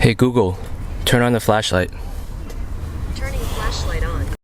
Hey Google, turn on the flashlight. Turning flashlight on.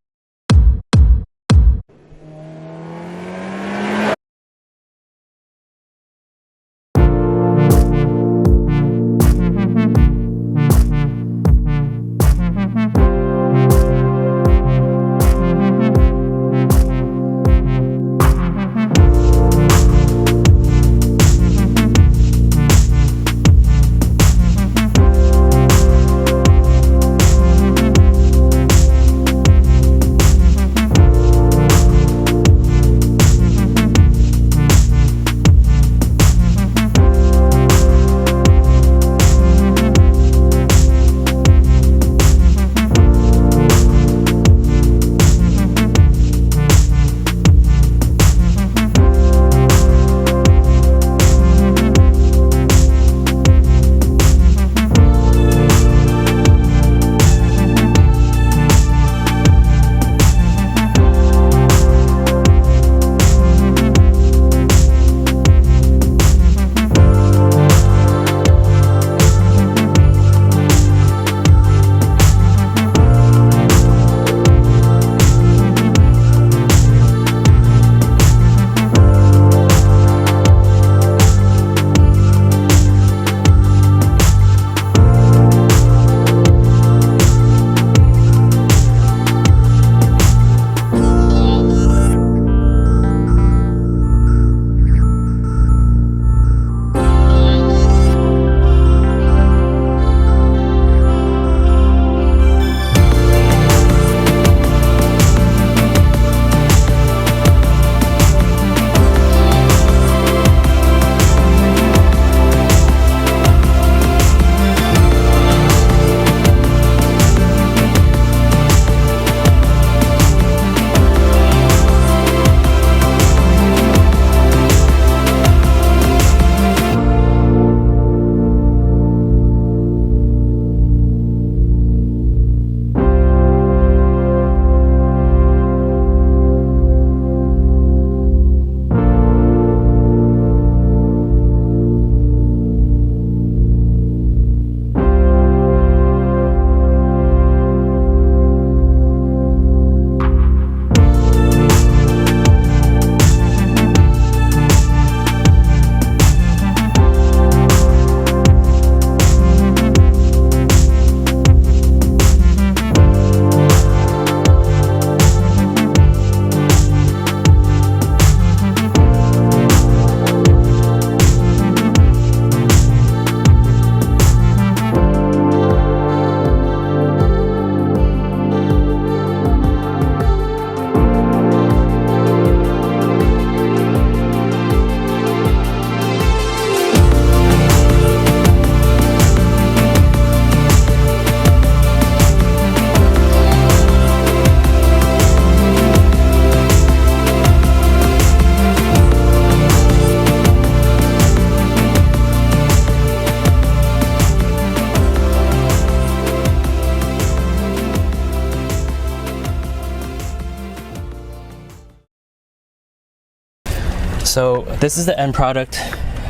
So this is the end product.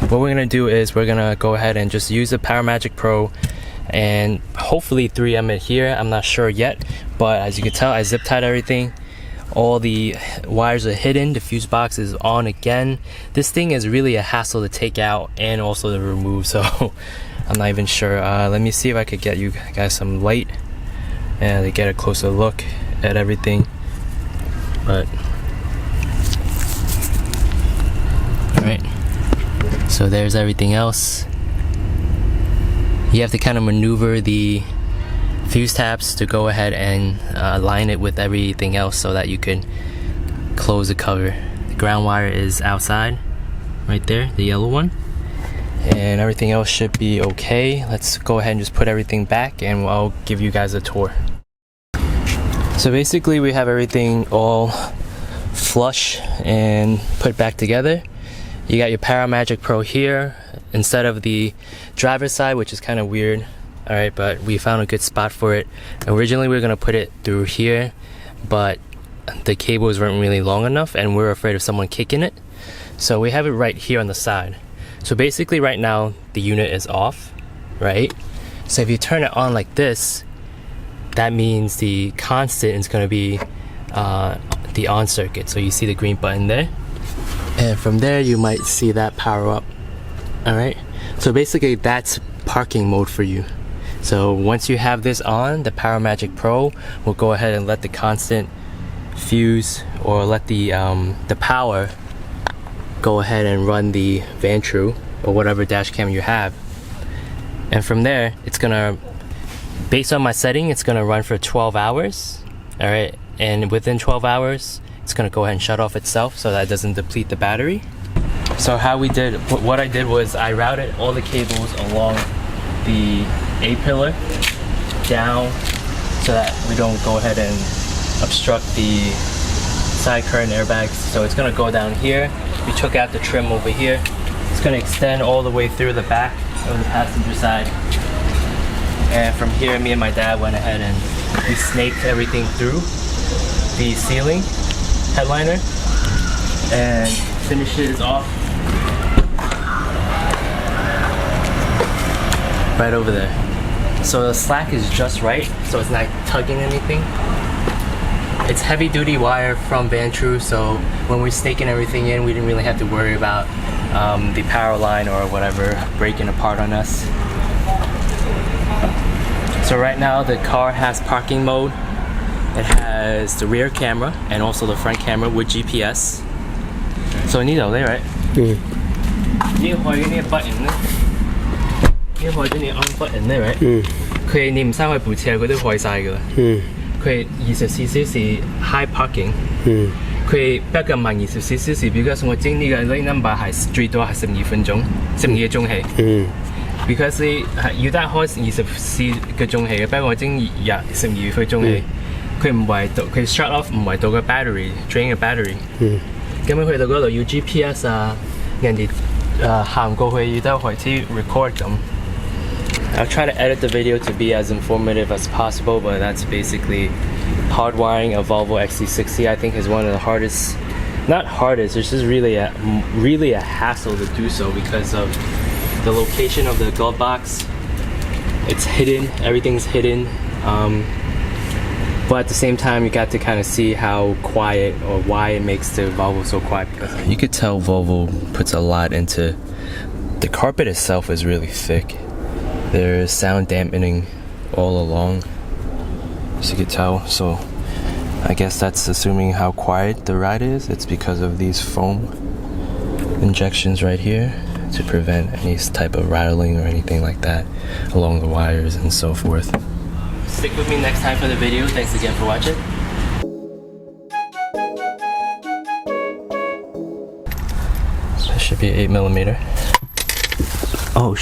What we're gonna do is we're gonna go ahead and just use the PowerMagic Pro and hopefully 3M it here. I'm not sure yet, but as you can tell, I zip tied everything. All the wires are hidden. The fuse box is on again. This thing is really a hassle to take out and also to remove, so I'm not even sure. Let me see if I could get you guys some light and to get a closer look at everything. But alright, so there's everything else. You have to kind of maneuver the fuse tabs to go ahead and align it with everything else so that you can close the cover. The ground wire is outside, right there, the yellow one. And everything else should be okay. Let's go ahead and just put everything back and I'll give you guys a tour. So basically we have everything all flush and put back together. You got your PowerMagic Pro here instead of the driver's side, which is kind of weird. Alright, but we found a good spot for it. Originally we were going to put it through here, but the cables weren't really long enough and we're afraid of someone kicking it. So we have it right here on the side. So basically right now the unit is off, right? So if you turn it on like this, that means the constant is going to be the on circuit. So you see the green button there, and from there you might see that power up. Alright, so basically that's parking mode for you. So once you have this on, the PowerMagic Pro will go ahead and let the constant fuse, or let the power go ahead and run the Vantrue or whatever dash cam you have. And from there, it's gonna, based on my setting, it's gonna run for 12 hours. Alright, and within 12 hours, it's gonna go ahead and shut off itself so that it doesn't deplete the battery. So what I did was I routed all the cables along the A pillar down so that we don't go ahead and obstruct the side curtain airbags. So it's gonna go down here. We took out the trim over here. It's gonna extend all the way through the back of the passenger side. And from here, me and my dad went ahead and we snaked everything through the ceiling headliner and finished it off right over there. So the slack is just right, so it's not tugging anything. It's heavy duty wire from Vantrue, so when we're snaking everything in, we didn't really have to worry about the power line or whatever breaking apart on us. So right now the car has parking mode. It has the rear camera and also the front camera with GPS. So 呢度咧 right? 呢個開嘅呢個 button 咧，呢個開咗呢個 on button 咧 right? 佢你唔使開部車，佢都開晒㗎啦。佢24小時 high parking。佢不過慢24小時 because 我整呢個 lane number 係最多係12分鐘，12個鐘氣。because 你要得開24個鐘氣嘅，不過我整12個鐘氣。佢唔為到佢 shut off 唔為到個 battery drain 個 battery。咁樣去到嗰度要 GPS 啊，人哋行過去要得開始 record 咁。I'll try to edit the video to be as informative as possible, but that's basically hardwiring a Volvo XC60. I think is one of the hardest, not hardest, it's just really a hassle to do so because of the location of the glove box. It's hidden, everything's hidden. But at the same time, you got to kind of see how quiet or why it makes the Volvo so quiet. Because you could tell Volvo puts a lot into the carpet itself is really thick. There's sound dampening all along, as you could tell. So I guess that's assuming how quiet the ride is. It's because of these foam injections right here to prevent any type of rattling or anything like that along the wires and so forth. Stick with me next time for the video. Thanks again for watching. So it should be 8mm. Oh